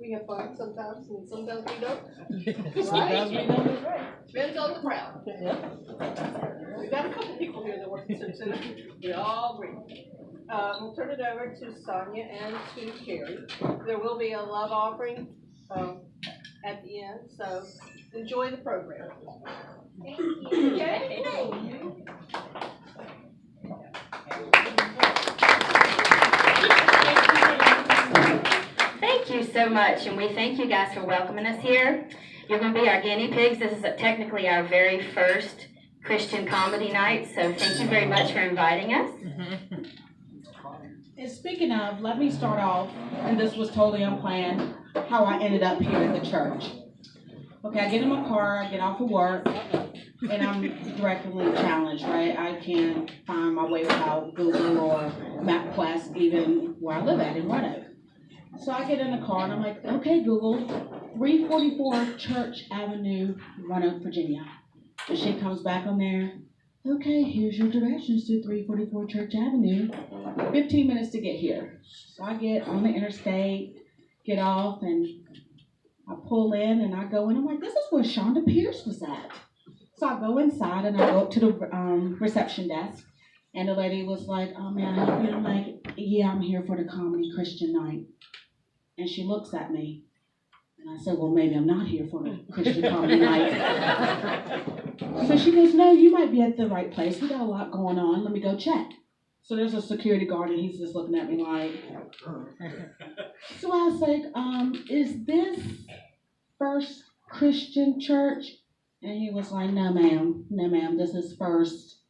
We have fun sometimes, and sometimes we don't. Sometimes we don't. That's right. Depends on the crowd. We've got a couple people here that work at the center. We all agree. We'll turn it over to Sonya and to Carrie. There will be a love offering at the end, so enjoy the program. Thank you. Okay. Thank you so much, and we thank you guys for welcoming us here. You're going to be our guinea pigs. This is technically our very first Christian comedy night, so thank you very much for inviting us. And speaking of, let me start off, and this was totally unplanned, how I ended up here at the church. Okay, I get in my car, I get off of work, and I'm directly challenged, right? I can't find my way without Google or MapQuest, even where I live at in Roanoke. So I get in the car and I'm like, okay, Google, 344 Church Avenue, Roanoke, Virginia. And she comes back on there, okay, here's your directions to 344 Church Avenue, 15 minutes to get here. So I get on the interstate, get off, and I pull in and I go in. I'm like, this is where Shonda Pierce was at. So I go inside and I go up to the reception desk. And the lady was like, oh, may I help you? And I'm like, yeah, I'm here for the comedy Christian night. And she looks at me. And I said, well, maybe I'm not here for the Christian comedy night. So she goes, no, you might be at the right place. We got a lot going on. Let me go check. So there's a security guard and he's just looking at me like. So I was like, is this First Christian Church? And he was like, no, ma'am, this is First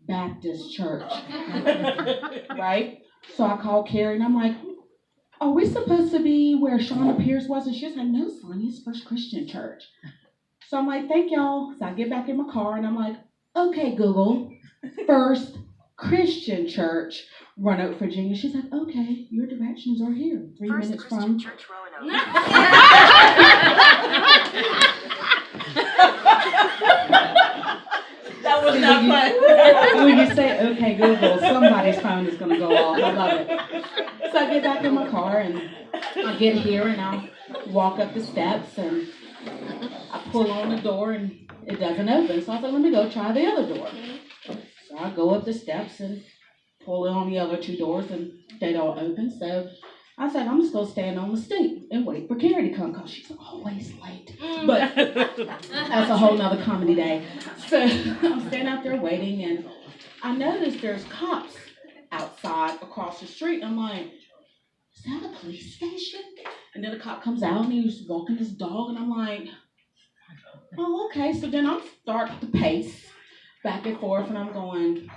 Baptist Church. Right? So I called Carrie and I'm like, are we supposed to be where Shonda Pierce was? And she was like, no, Sonya, it's First Christian Church. So I'm like, thank y'all. So I get back in my car and I'm like, okay, Google, First Christian Church, Roanoke, Virginia. She's like, okay, your directions are here. 3 First minutes Christian from. Church, Roanoke. That was not fun. When you say, okay, Google, somebody's phone is going to go off. I love it. So I get back in my car and I get here and I walk up the steps and I pull on the door and it doesn't open. So I said, let me go try the other door. So I go up the steps and pull on the other two doors and they don't open. So I said, I'm just going to stand on the stoop and wait for Carrie to come because she's always late. But that's a whole nother comedy day. So I'm standing out there waiting and I noticed there's cops outside across the street. I'm like, is that a police station? And then the cop comes out and he's walking his dog and I'm like, oh, okay. So then I start to pace back and forth and I'm going,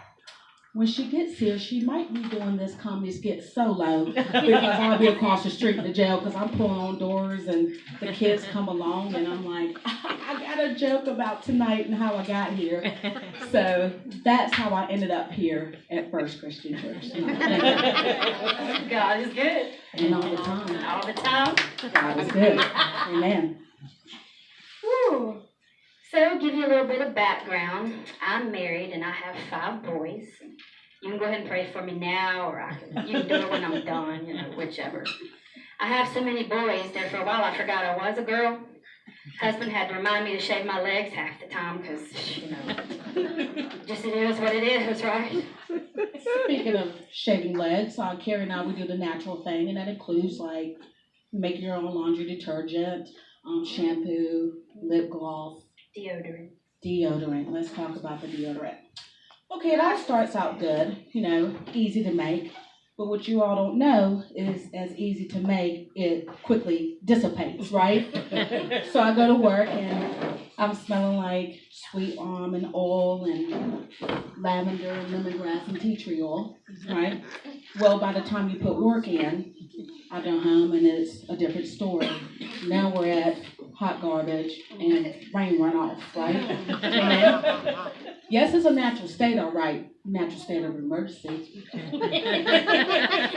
when she gets here, she might be doing this comedy skit solo because I'll be across the street to jail because I'm pulling on doors and the kids come along and I'm like, I got a joke about tonight and how I got here. So that's how I ended up here at First Christian Church. God is good. And all the time. All the time. God is good. Amen. Woo. So, give you a little bit of background. I'm married and I have 5 boys. You can go ahead and pray for me now, or you can do it when I'm done, whichever. I have so many boys that for a while I forgot I was a girl. Husband had to remind me to shave my legs half the time because, just it is what it is, right? Speaking of shaving legs, Carrie and I, we do the natural thing, and that includes like making your own laundry detergent, shampoo, lip gloss. Deodorant. Let's talk about the deodorant. Okay, it all starts out good, easy to make. But what you all don't know is as easy to make, it quickly dissipates, right? So I go to work and I'm smelling like sweet almond oil and lavender and lemongrass and tea tree oil, right? Well, by the time you put work in, I go home and it's a different story. Now we're at hot garbage and rain runoff, right? Amen. Yes, it's a natural state, all right. Natural state of emergency.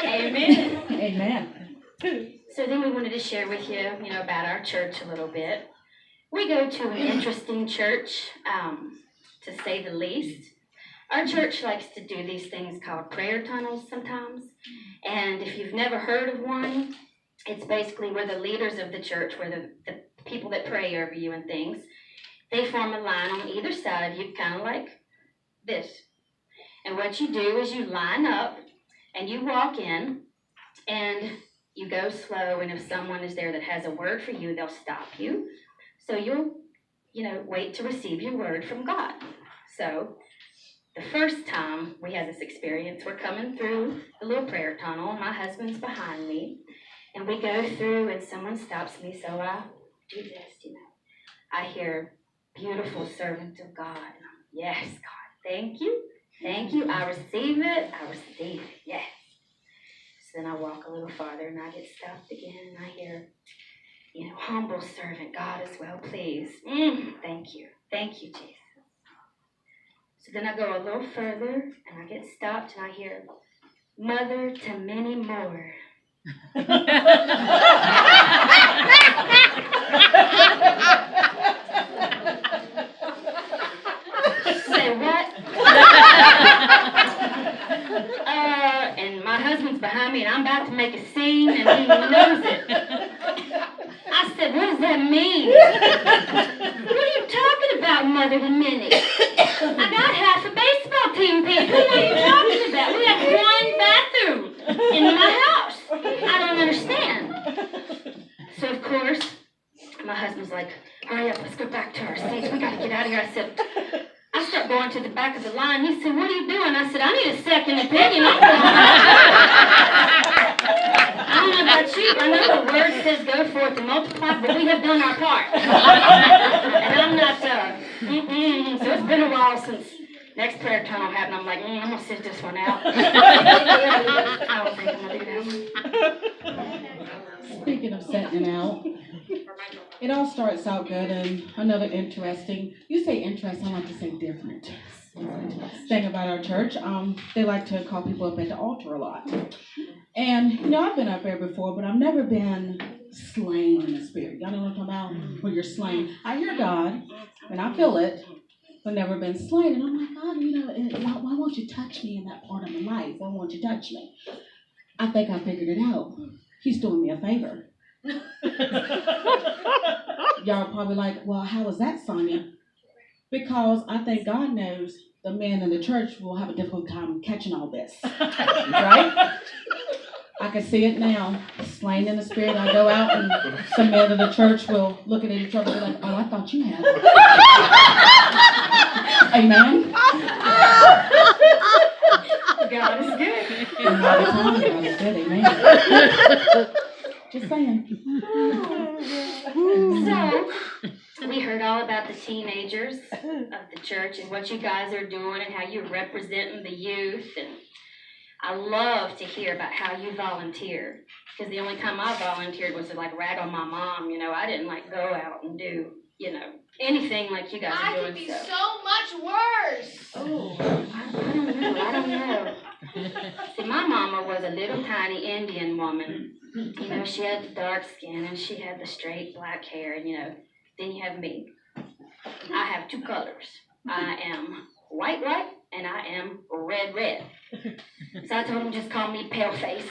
Amen. Amen. So then we wanted to share with you, about our church a little bit. We go to an interesting church, to say the least. Our church likes to do these things called prayer tunnels sometimes. And if you've never heard of one, It's basically where the leaders of the church, where the people that pray over you and things, they form a line on either side of you, kind of like this. And what you do is you line up and you walk in and you go slow. And if someone is there that has a word for you, they'll stop you. So you'll, wait to receive your word from God. So the first time we had this experience, we're coming through the little prayer tunnel, and my husband's behind me. And we go through, and someone stops me, so I do this, I hear, beautiful servant of God. And I'm, yes, God, thank you. Thank you. I receive it. Yes. So then I walk a little farther, and I get stopped again, and I hear, humble servant, God is well pleased. Thank you. Thank you, Jesus. So then I go a little further, and I get stopped, and I hear, mother to many more. Say what? And my husband's behind me, and I'm about to make a scene, and he knows it. I said, what does that mean? What are you talking about, mother to many? I got half a baseball team, people. What are you talking about? We have one bathroom in my house. I don't understand. So, of course, my husband's like, hurry up, let's go back to our seats. We got to get out of here. I start going to the back of the line. He said, what are you doing? I said, I need a second opinion. I don't know about you. I know the word says go forth and multiply, but we have done our part. And I'm not, so it's been a while since next prayer tunnel happened. I'm like, I'm going to sit this one out. I don't think I'm going to do that one. Speaking of setting out, it all starts out good, and another interesting, you say interesting, I like to say different thing about our church. They like to call people up at the altar a lot. And, I've been up there before, but I've never been slain in the spirit. Y'all know what I'm talking about? When you're slain. I hear God, and I feel it, but never been slain. And I'm like, God, why won't you touch me in that part of my life? Why won't you touch me? I think I figured it out. He's doing me a favor. Y'all are probably like, well, how is that, Sonya? Because I think God knows the men in the church will have a difficult time catching all this. Right? I can see it now. Slain in the spirit. I go out and some men in the church will look at each other and be like, oh, I thought you had it. Amen? God is good. And all the time, God is good. Amen. Just saying. So, we heard all about the teenagers of the church and what you guys are doing and how you're representing the youth. And I love to hear about how you volunteer. Because the only time I volunteered was to rag on my mom. I didn't go out and do, anything like you guys are doing. I could be so much worse. Oh, I don't know. See, my mama was a little tiny Indian woman. She had the dark skin and she had the straight black hair. And, then you have me. I have two colors. I am white and I am red. So I told him just call me pale face.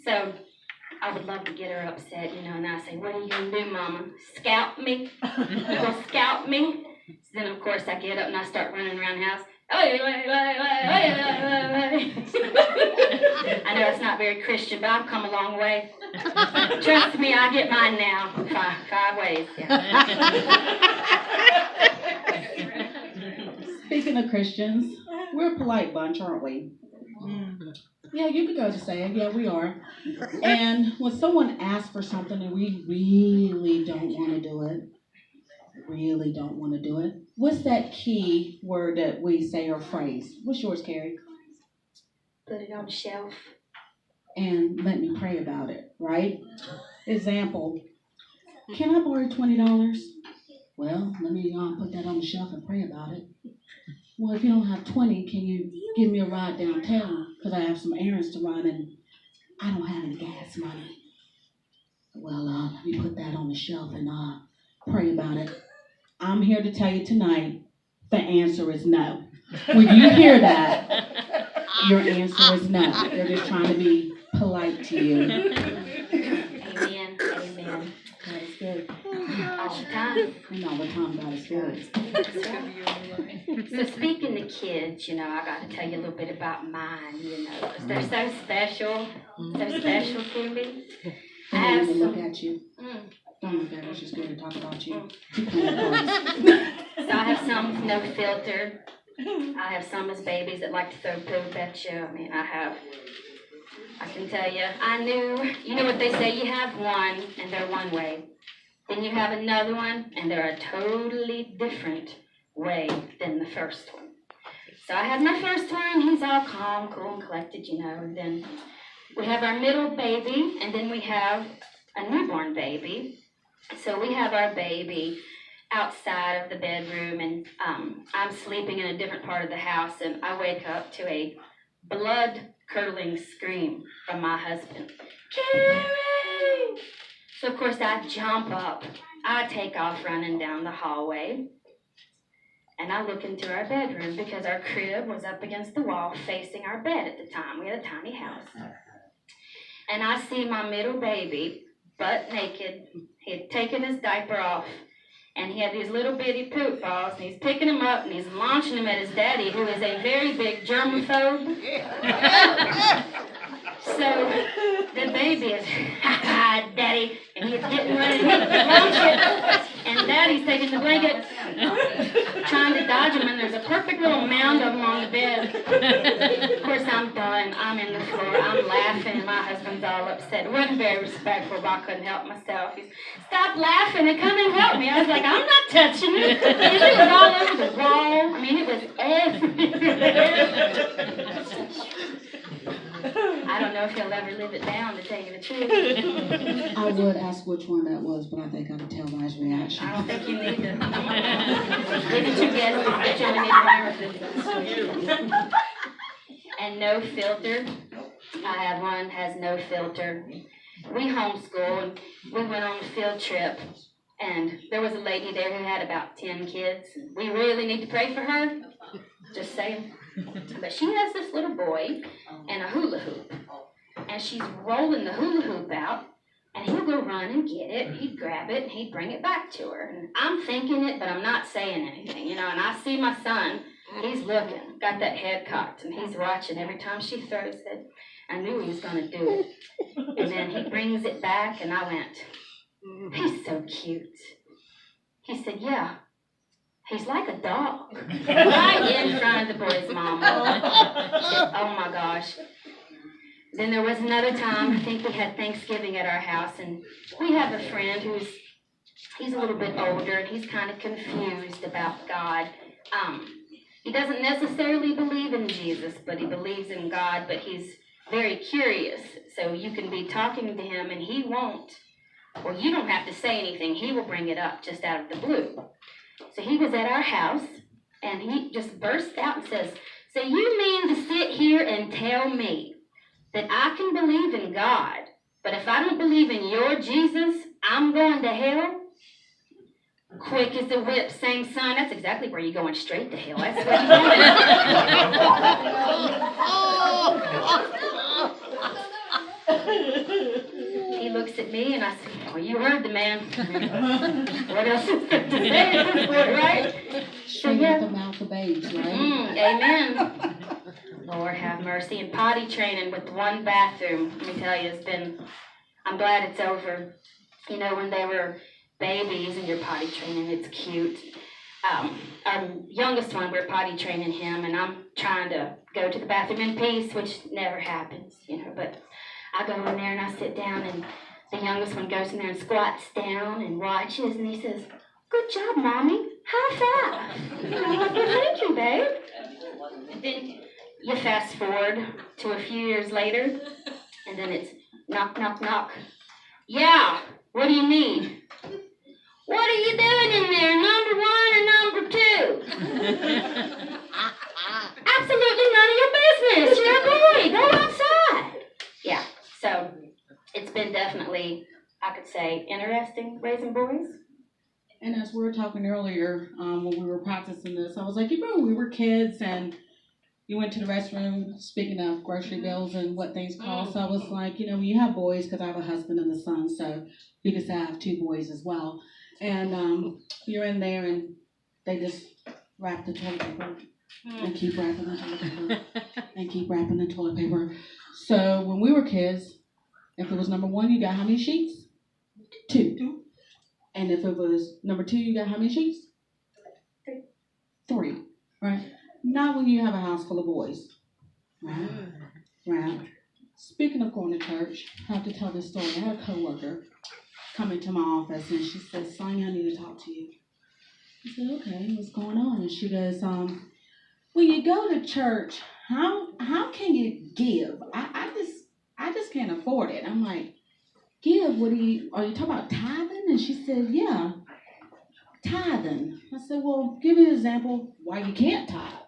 So I would love to get her upset, and I say, what are you going to do, Mama? Scout me? You going to scout me? So then, of course, I get up and I start running around the house. I know it's not very Christian, but I've come a long way. Trust me, I get mine now. Five ways. Yeah. Speaking of Christians, we're a polite bunch, aren't we? Yeah, you could go to say it. Yeah, we are. And when someone asks for something and we really don't want to do it, what's that key word that we say or phrase? What's yours, Carrie? Put it on the shelf. And let me pray about it, right? Example, can I borrow $20? Well, let me put that on the shelf and pray about it. Well, if you don't have 20, can you give me a ride downtown? Because I have some errands to run and I don't have any gas money. Well, let me put that on the shelf and pray about it. I'm here to tell you tonight, the answer is no. When you hear that, Your answer is no. They're just trying to be polite to you. Amen. Amen. God is good. All the time. And all the time, God is good. So speaking to kids, I got to tell you a little bit about mine, 'cause they're so special to me. I I have don't look some, at you. Don't look at us. She's going to talk about you. Keep so I have some with no filter. I have some as babies that like to throw poop at you. I mean, I can tell you, you know what they say, you have one and they're one way. Then you have another one and they're a totally different way than the first one. So I had my first one, he's all calm, cool, and collected, and then we have our middle baby, and then we have a newborn baby. So we have our baby outside of the bedroom, and I'm sleeping in a different part of the house, and I wake up to a blood-curdling scream from my husband. Carrie! So of course I jump up, I take off running down the hallway, and I look into our bedroom because our crib was up against the wall facing our bed at the time. We had a tiny house. And I see my middle baby, butt naked. He had taken his diaper off, and he had these little bitty poop balls, and he's picking them up, and he's launching them at his daddy, who is a very big germaphobe. So the baby is, ha ha, daddy, and he's getting ready to launch it, and daddy's taking the blanket, trying to dodge him, and there's a perfect little mound of them on the bed. Of course, I'm done. I'm in the floor. I'm laughing, and my husband's all upset. It wasn't very respectful, but I couldn't help myself. He's, stop laughing and come and help me. I was like, I'm not touching it. It was all over the wall. I mean, it was everywhere. I don't know if he'll ever live it down, to tell you the truth. I would ask which one that was, but I think I could tell by his reaction. I don't think you need to. Maybe you guess, but you only need to learn. And no filter. I have one has no filter. We homeschool, and we went on a field trip, and there was a lady there who had about 10 kids. We really need to pray for her. Just saying. But she has this little boy and a hula hoop, and she's rolling the hula hoop out, and he'll go run and get it. He'd grab it and he'd bring it back to her. And I'm thinking it, but I'm not saying anything, And I see my son, he's looking, got that head cocked, and he's watching every time she throws it. I knew he was going to do it. And then he brings it back, and I went, he's so cute. He said, yeah. He's like a dog, right in front of the boy's mama. Oh my gosh. Then there was another time, I think we had Thanksgiving at our house, and we have a friend he's a little bit older, and he's kind of confused about God. He doesn't necessarily believe in Jesus, but he believes in God, but he's very curious. So you can be talking to him, and he won't, or you don't have to say anything. He will bring it up just out of the blue. So he was at our house, and he just burst out and says, so you mean to sit here and tell me that I can believe in God, but if I don't believe in your Jesus, I'm going to hell? Quick as a whip, same son, that's exactly where you're going, straight to hell. That's where you're going. He looks at me, and I said, well, you heard the man. What else is there to say at this point, right? Straight out the mouth of babes, right? Amen. Lord have mercy. And potty training with one bathroom, let me tell you, I'm glad it's over. When they were babies and you're potty training, it's cute. Our youngest one, we're potty training him, and I'm trying to go to the bathroom in peace, which never happens, but I go in there and I sit down, and the youngest one goes in there and squats down and watches, and he says, good job, Mommy. High five. I'm like, well, thank you, babe. And then you fast forward to a few years later, and then it's knock, knock, knock. Yeah, what do you need? What are you doing in there, number one or number two? Absolutely none of your business. You're a boy. Go outside. Yeah, so it's been definitely, I could say, interesting raising boys. And as we were talking earlier, when we were practicing this, I was like, we were kids, and you went to the restroom, speaking of grocery bills and what things cost. So I was like, when you have boys, because I have a husband and a son, so you can say I have 2 boys as well. And you're in there and they just wrap the toilet paper and keep wrapping the toilet paper and keep wrapping the toilet paper. So when we were kids, if it was number 1, you got how many sheets? 2. And if it was number 2, you got how many sheets? 3, right? Not when you have a house full of boys, right? Right. Speaking of going to church, I have to tell this story. I had a coworker come into my office and she said, "Sonya, I need to talk to you." I said, "Okay, what's going on?" And she goes, "When you go to church, how can you give? I just can't afford it." I'm like, "Give? Are you talking about tithing?" And she said, "Yeah, tithing." I said, "Well, give me an example why you can't tithe."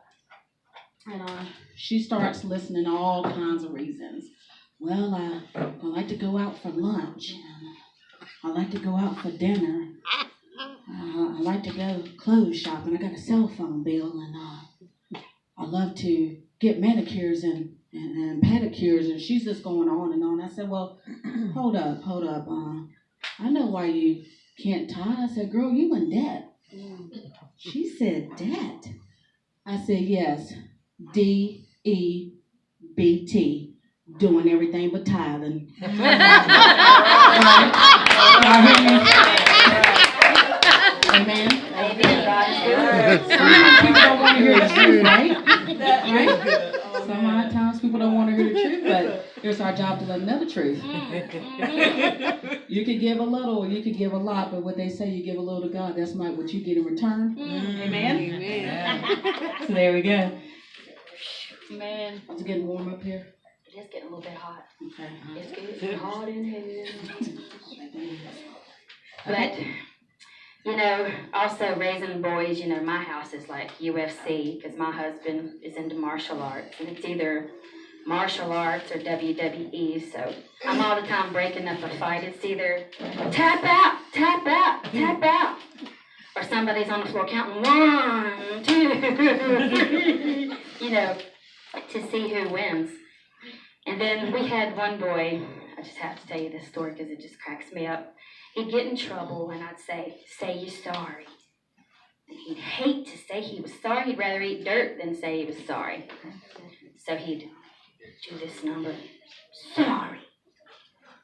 And she starts listing all kinds of reasons. "Well, I like to go out for lunch. And I like to go out for dinner. I like to go clothes shopping. I got a cell phone bill, and I love to get manicures and pedicures." And she's just going on and on. I said, "Well, hold up. I know why you can't tithe." I said, "Girl, you in debt." She said, "Debt?" I said, "Yes, DEBT, doing everything but tithing." Amen. Sometimes people don't want to hear the truth, right? Sometimes people don't want to hear the truth, but it's our job to let them know the truth. You can give a little, you can give a lot, but what they say, you give a little to God, that's not what you get in return. Amen. So there we go. Man, It's getting warm up here. it is getting a little bit hot. Okay. It's getting hot in here. But, also raising boys, my house is like UFC because my husband is into martial arts. And it's either martial arts or WWE. So I'm all the time breaking up a fight. It's either tap out, tap out, tap out. Or somebody's on the floor counting 1, 2, to see who wins. And then we had one boy, I just have to tell you this story because it just cracks me up. He'd get in trouble and I'd say you're sorry. And he'd hate to say he was sorry. He'd rather eat dirt than say he was sorry. So he'd do this number, sorry.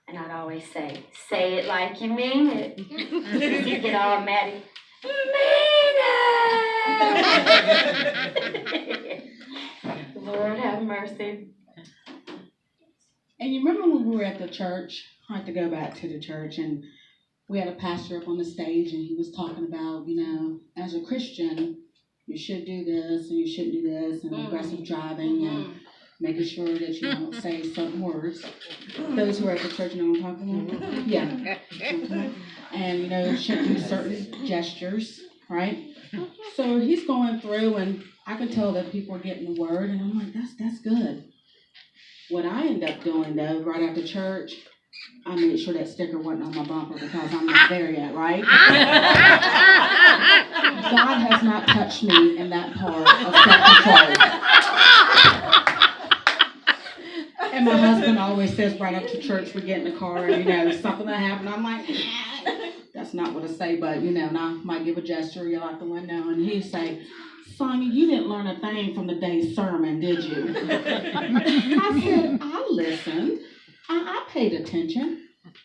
And I'd always say it like you mean it. He'd get all mad. Lord have mercy. And you remember when we were at the church? I had to go back to the church, and we had a pastor up on the stage, and he was talking about, as a Christian, you should do this, and you shouldn't do this, and aggressive driving, and making sure that you don't say certain words. Those who are at the church know what I'm talking about? Yeah. And, you shouldn't do certain gestures, right? So he's going through, and I could tell that people are getting the word, and I'm like, that's good. What I end up doing, though, right after church, I made sure that sticker wasn't on my bumper because I'm not there yet, right? God has not touched me in that part of self-control. And my husband always says right up to church, we get in the car, and, something that happened. I'm like, that's not what I say, but, and I might give a gesture, yell out the window, and he'd say, "Sonya, you didn't learn a thing from the day's sermon, did you?" I said, "I listened. I paid attention.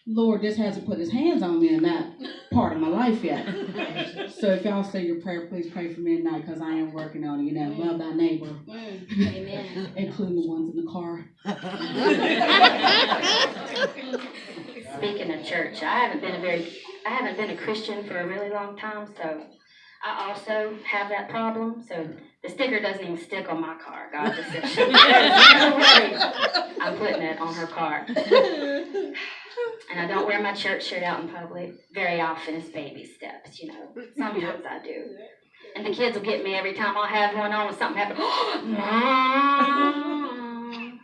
Lord just hasn't put his hands on me in that part of my life yet." So if y'all say your prayer, please pray for me tonight because I am working on it. Love thy neighbor. Amen. Including the ones in the car. Speaking of church, I haven't been a Christian for a really long time, so I also have that problem. So the sticker doesn't even stick on my car. God just said, "No worries. I'm putting it on her car." And I don't wear my church shirt out in public very often. It's baby steps, Sometimes I do. And the kids will get me every time I'll have one on and something happens.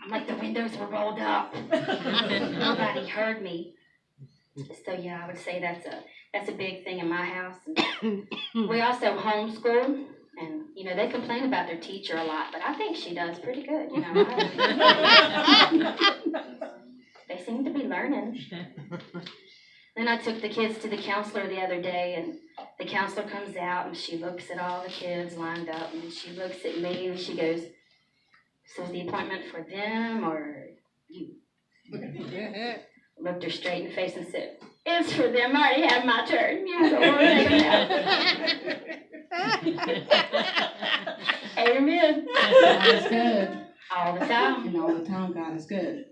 I'm like, the windows were rolled up. Nobody heard me. So I would say that's a big thing in my house. We also homeschool. And, they complain about their teacher a lot, but I think she does pretty good, They seem to be learning. Then I took the kids to the counselor the other day, and the counselor comes out, and she looks at all the kids lined up, and she looks at me, and she goes, "So is the appointment for them, or you?" Looked her straight in the face and said, "It's for them. I already had my turn. You go on Amen." God is good. All the time. And all the time, God is good.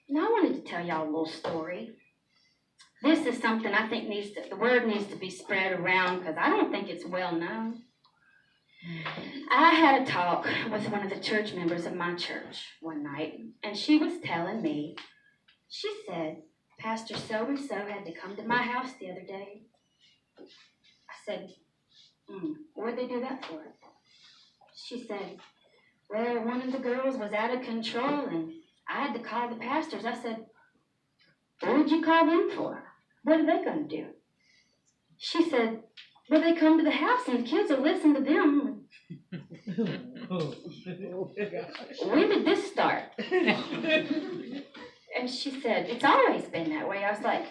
Now I wanted to tell y'all a little story. This is something I think the word needs to be spread around because I don't think it's well known. I had a talk with one of the church members of my church one night, and she was telling me, she said, "Pastor so-and-so had to come to my house the other day." I said, "What'd they do that for?" She said, "Well, one of the girls was out of control, and I had to call the pastors." I said, "What would you call them for? What are they going to do?" She said, "Well, they come to the house and the kids will listen to them." When did this start? And she said, "It's always been that way." I was like,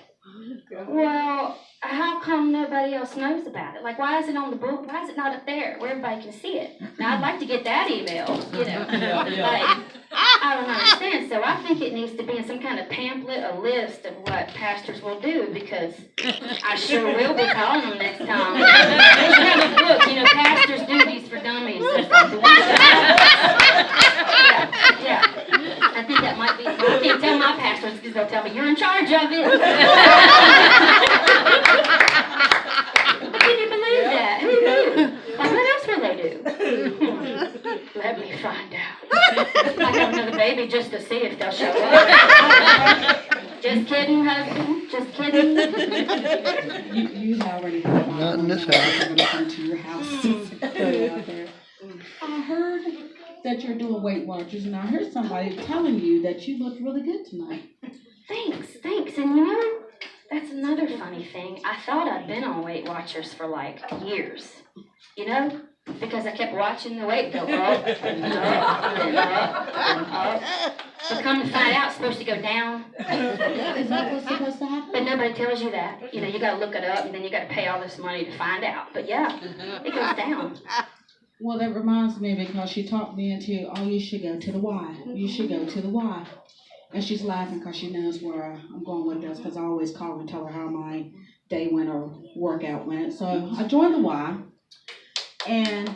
"Well, how come nobody else knows about it? Like, why is it on the book? Why is it not up there where everybody can see it?" Now, I'd like to get that email, Like, I don't understand. So I think it needs to be in some kind of pamphlet, a list of what pastors will do, because I sure will be calling them next time. There's another book, Pastors' Duties for Dummies or something. Yeah. I think that might be. I can't tell my pastors because they'll tell me, "You're in charge of it." Can you believe that? Who knew? Like, what else will they do? Let me find out. I got another baby just to see if they'll show up. Just kidding, husband. Just kidding. You already heard about Not in this house. I'm going to come to your house. I heard that you're doing Weight Watchers, and I heard somebody telling you that you looked really good tonight. Thanks. And that's another funny thing. I thought I'd been on Weight Watchers for like years. Because I kept watching the weight go up and up and up and up. But come to find out, it's supposed to go down. Is that what's supposed to happen? But nobody tells you that. You got to look it up, and then you got to pay all this money to find out. But yeah, it goes down. Well, that reminds me, because she talked me into, you should go to the Y. You should go to the Y. And she's laughing because she knows where I'm going with this, because I always call her and tell her how my day went or workout went. So I joined the Y. And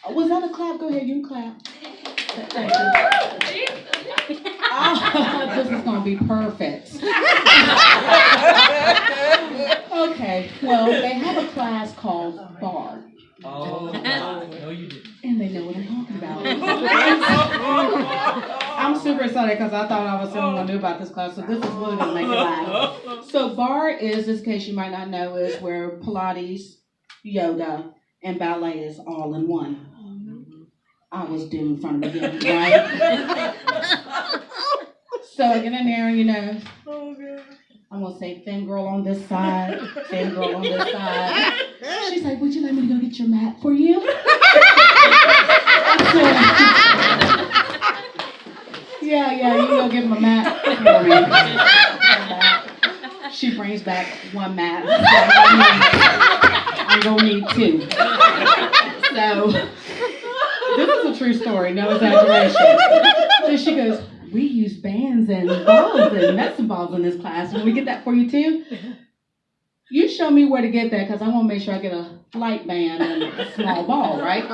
was that a clap? Go ahead, you can clap. Thank you. This is going to be perfect. Okay, well, they have a class called BAR. Oh, no, you didn't. And they know what I'm talking about. I'm super excited because I thought I was the only one who knew about this class, so this is really going to make me laugh. So BAR is, in case you might not know, is where Pilates, yoga, and ballet is all in one. I was doomed from the beginning, right? So I get in there, I'm going to say thin girl on this side, thin girl on this side. She's like, "Would you like me to go get your mat for you?" Yeah, you go get my mat for me. She brings back one mat. I'm going to need two. So, this is a true story, no exaggeration. So she goes, "We use bands and balls and medicine balls in this class. Will we get that for you too?" You show me where to get that, because I want to make sure I get a light band and a small ball, right?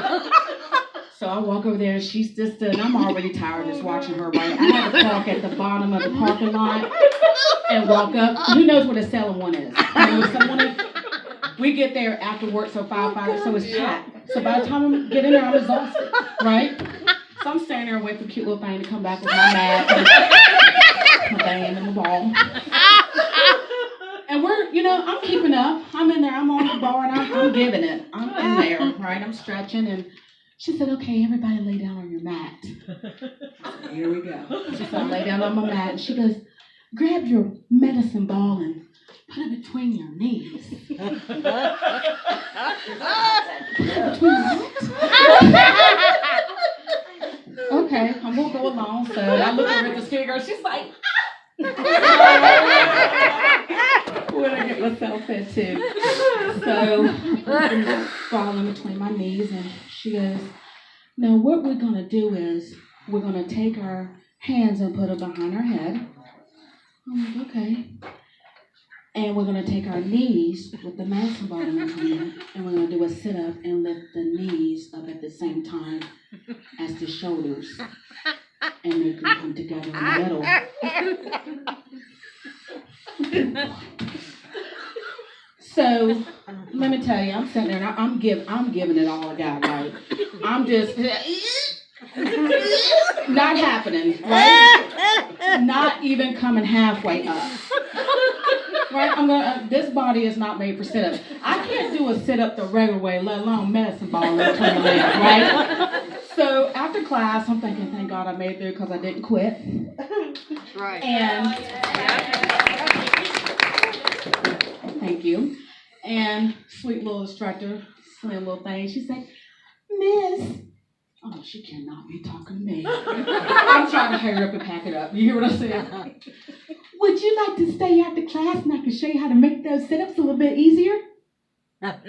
So I walk over there, and she's just and I'm already tired just watching her, right? I had to park at the bottom of the parking lot and walk up. Who knows what a selling one is? Someone is? We get there after work, so 5:05, so it's packed. So by the time I get in there, I'm exhausted, right? So I'm standing there waiting for cute little thing to come back with my mat, my band, and my ball. And we're, I'm keeping up. I'm in there. I'm on the bar, and I'm giving it. I'm in there, right? I'm stretching, and she said, "Okay, everybody lay down on your mat." I said, "Here we go." She said, "I lay down on my mat," and she goes, "Grab your medicine ball and put it between your knees. Okay, I'm gonna go along. So I look over at the skinny girl. She's like, where did I get myself into? So I'm falling between my knees, and she goes, "Now what we're gonna do is we're gonna take our hands and put them behind our head." I'm like, okay. And we're going to take our knees with the medicine ball in our hand, and we're going to do a sit-up and lift the knees up at the same time as the shoulders, and make them come together in the middle. So, let me tell you, I'm sitting there, and I'm giving it all I got, right? I'm just, not happening, right? Not even coming halfway up. Right, this body is not made for sit-ups. I can't do a sit-up the regular way, let alone medicine ball in between my legs, right? So after class, I'm thinking, thank God I made it through because I didn't quit. Right. And thank you. And sweet little instructor, slim little thing, she said, "Miss." Oh, she cannot be talking to me. I'm trying to hurry up and pack it up. You hear what I'm saying? "Would you like to stay after class and I can show you how to make those sit-ups a little bit easier?" Now,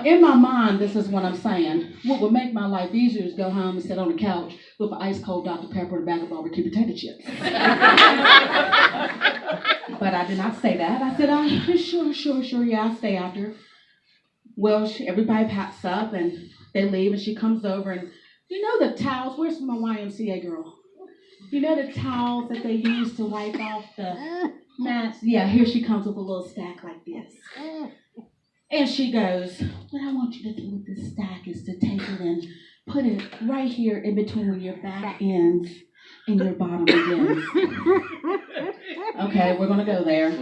in my mind, this is what I'm saying. What would make my life easier is go home and sit on the couch with an ice cold Dr. Pepper and a bag of barbecue potato chips. But I did not say that. I said, sure, yeah, I'll stay after. Well, everybody packs up and they leave, and she comes over, and you know the towels, where's my YMCA girl? You know the towels that they use to wipe off the mats? Yeah, here she comes with a little stack like this. And she goes, "What I want you to do with this stack is to take it and put it right here in between where your back ends and your bottom begins." Okay, we're going to go there.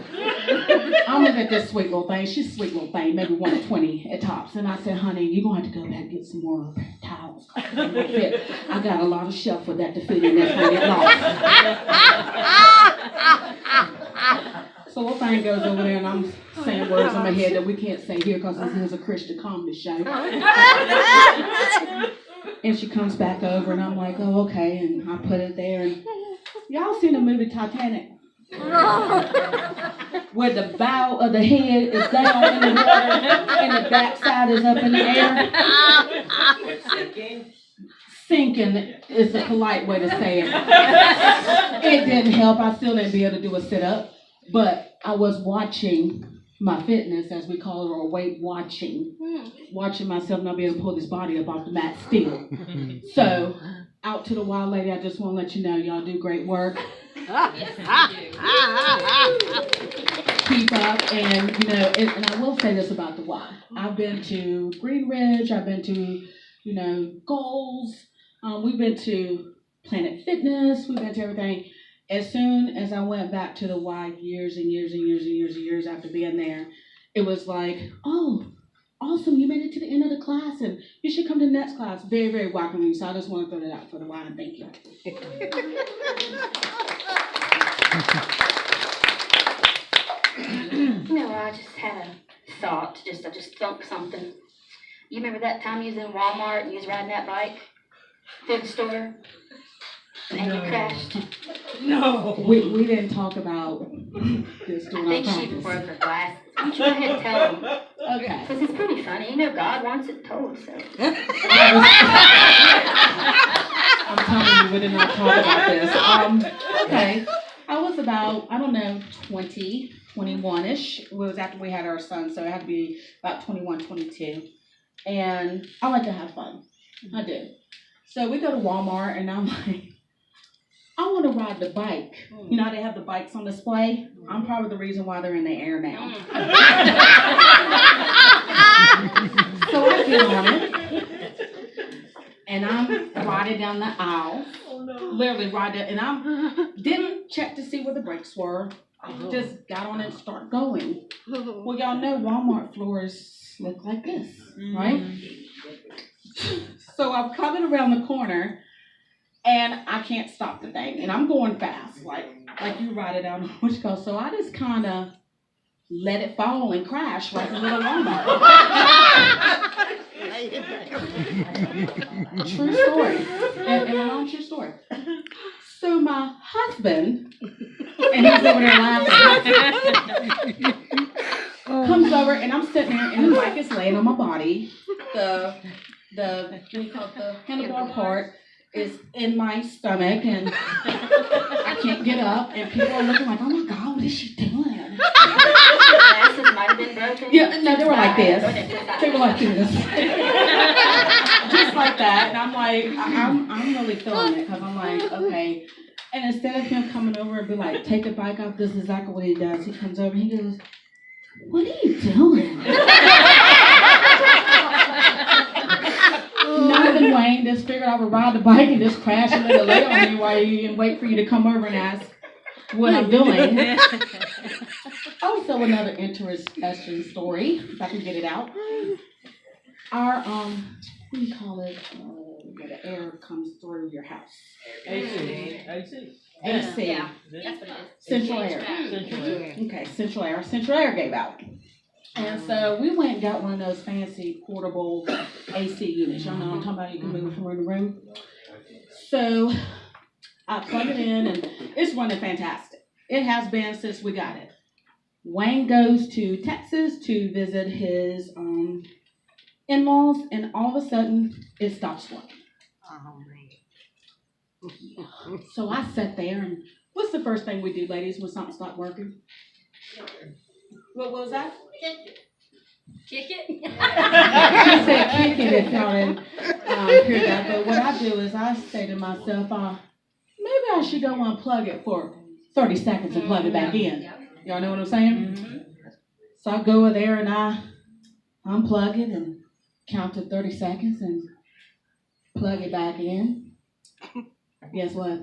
I'm looking at this sweet little thing. She's a sweet little thing, maybe 120 at tops. And I said, "Honey, you're going to have to go back and get some more towels. I got a lot of shelf for that to fit in. That's going to get lost." So little thing goes over there, and I'm saying words in my head that we can't say here because this is a Christian comedy show. And she comes back over, and I'm like, "Oh, okay." And I put it there. And y'all seen the movie Titanic? Where the bow of the head is down in the water and the backside is up in the air. Sinking is a polite way to say it. It didn't help. I still didn't be able to do a sit-up, but I was watching my fitness, as we call it, or weight watching myself not be able to pull this body up off the mat still. So, out to the wild lady, I just want to let you know, y'all do great work. Keep up, and and I will say this about the Y. I've been to Green Ridge, I've been to, Goals, we've been to Planet Fitness, we've been to everything. As soon as I went back to the Y years and years after being there, it was like, "Oh, awesome, you made it to the end of the class, and you should come to the next class." Very, very welcoming. So I just want to throw that out for the Y, and thank you. I just had a thought. I just thunk something. You remember that time you was in Walmart and you was riding that bike through the store and you crashed? No. We didn't talk about this I during think our she practice. broke her glasses. You should go ahead and tell them. Okay. Because it's pretty funny. God wants it told, so. I'm telling you, we did not talk about this. Okay. I was about, 21-ish. It was after we had our son, so it had to be about 21, 22. And I like to have fun. I do. So we go to Walmart, and I'm like, I want to ride the bike. You know how they have the bikes on display? I'm probably the reason why they're in the air now. So I get on it, and I'm riding down the aisle. Literally ride it, and I didn't check to see where the brakes were. I just got on it and start going. Well, y'all know Walmart floors look like this, right? So I'm coming around the corner, and I can't stop the thing, and I'm going fast, like like you ride it out on which goes. So I just kind of let it fall and crash like a little Walmart. True story. And a long true story. So my husband, and he's over there laughing, comes over and I'm sitting there and the bike is laying on my body. The what do you call it? The handlebar part is in my stomach and I can't get up and people are looking like, oh my God, what is she doing? Glasses might have been broken. Yeah, no, they were like this. They were like this. Just like that. And I'm like, I'm really feeling it because I'm like, okay. And instead of him coming over and be like, take the bike off, this is exactly what he does. He comes over, he goes, what are you doing? Not even Wayne just figured I would ride the bike and just crash and let it lay on you and wait for you to come over and ask what I'm doing. Also another interesting story, if I can get it out. Our, what do you call it, where the air comes through your house? AC. AC. Yeah, that's what it is. Central air. Okay, central air. Central air gave out. And so we went and got one of those fancy portable AC units. Y'all know what I'm talking about? You can move from room to room. So I plug it in and it's running fantastic. It has been since we got it. Wayne goes to Texas to visit his in-laws and all of a sudden it stops working. So I sat there and what's the first thing we do, ladies, when something stops working? What was that? Kick it. I said kick it if y'all didn't hear that. But what I do is I say to myself, maybe I should go unplug it for 30 seconds and plug it back in. Y'all know what I'm saying? Mm-hmm. So I go over there and I unplug it and count to 30 seconds and plug it back in. Guess what?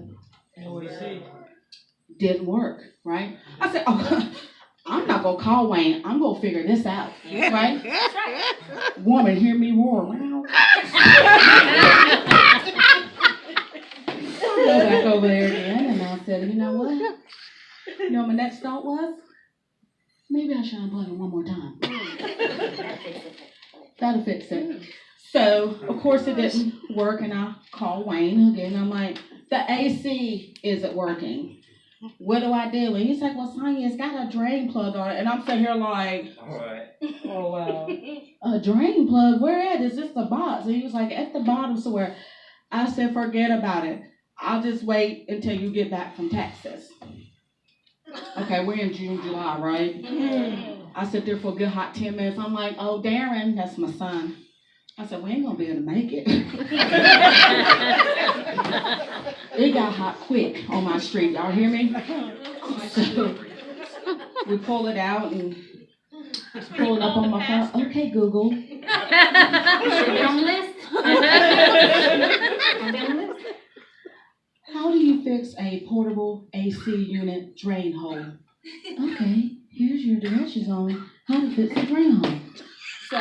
Didn't work, right? I said, oh, I'm not going to call Wayne. I'm going to figure this out, right? Woman, hear me roar. I go back over there again, and I said, you know what? You know what my next thought was? Maybe I should unplug it one more time. That'll fix it. So, of course, it didn't work, and I called Wayne again. I'm like, the AC isn't working. What do I do? And he's like, well, Sonya, it's got a drain plug on it. And I'm sitting here like, oh, wow. A drain plug? Where at? Is this the box? And he was like, at the bottom somewhere. I said, forget about it. I'll just wait until you get back from Texas. Okay, we're in June, July, right? I sit there for a good hot 10 minutes. I'm like, oh, Darren, that's my son. I said, we ain't going to be able to make it. It got hot quick on my street. Y'all hear me? So we pull it out and pull it up on my phone. Okay, Google. Should be on the list. How do you fix a portable AC unit drain hole? Okay, here's your directions on how to fix a drain hole. So